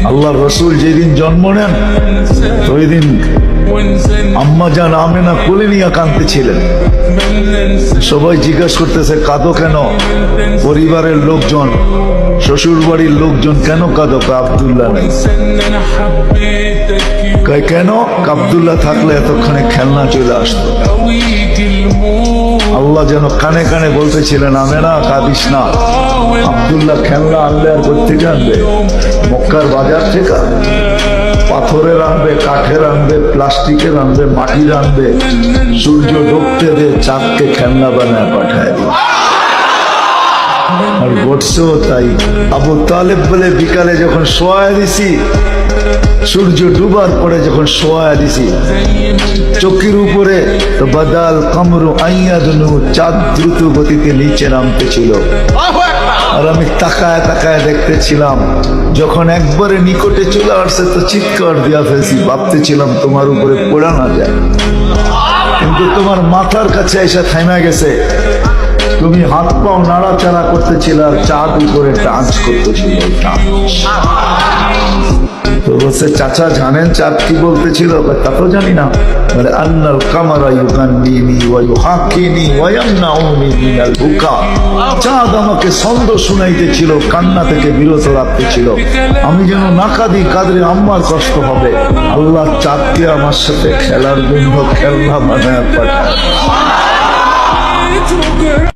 আল্লাহ রসুল যেদিন জন্ম নেন ওই দিন আম্মা জান আমেনা কোলে নিয়ে কাঁদতেছিলেন। সবাই জিজ্ঞাসা করতেছে কাঁদো কেন? পরিবারের লোকজন, শ্বশুর বাড়ির লোকজন কেন কাঁদো? আব্দুল্লাহ নাই। কেন? আব্দুল্লাহ থাকলে এতক্ষণে খেলনা চলে আসতো। আল্লাহ যেন কানে কানে বলতেছিলেন আমেনা কাঁদিস না, আব্দুল্লাহ খেলনা আনলে আর কোত্থেকে আনবে? মক্কার বাজার থেকে পাথরের আনবে, কাঠের আনবে, প্লাস্টিকের আনবে, মাটির আনবে। সূর্য ডুবতে দে, চাঁদকে খেলনা বানায় পাঠায় দিবে। আর ঘটছেও তাই। আবু তালেব বলে বিকালে যখন শোয়া দিছি, সূর্য ডুবার পরে যখন শোয়া দিছি চকির উপরে, তো বাদাল কামরু আইয়াদনু, চাঁদ দ্রুত গতিতে নিচে নামতেছিল। আর আমি তাকায় তাকায় দেখতেছিলাম। যখন একবারে নিকটে চলে আসছে তো চিৎকার দিয়া ফেলছি, ভাবতেছিলাম তোমার উপরে পড়া না যায়, কিন্তু তোমার মাথার কাছে এসে থাইমা গেছে। তুমি হাত পাও নাড়াচাড়া করতেছিল আর চাঁদ উপরে ডান্স করতেছিল। তো বলছে চাচা জানেন চাঁদ কি বলতেছিল? তা তো জানি না। বলে আন্নাল কামারা ইউগান্নিনি ওয়া ইউহাক্কিনি ওয়া ইয়ামনাউনি মিনাল বুকা। চাঁদ আমাকে ছন্দ শুনাইতেছিল, কান্না থেকে বিরত রাখতেছিল। আমি যেন না কাঁদি, কাঁদলে আম্মার কষ্ট হবে। আল্লাহ চাঁদকে আমার সাথে খেলার জন্য খেলনা বানায় পাঠায়।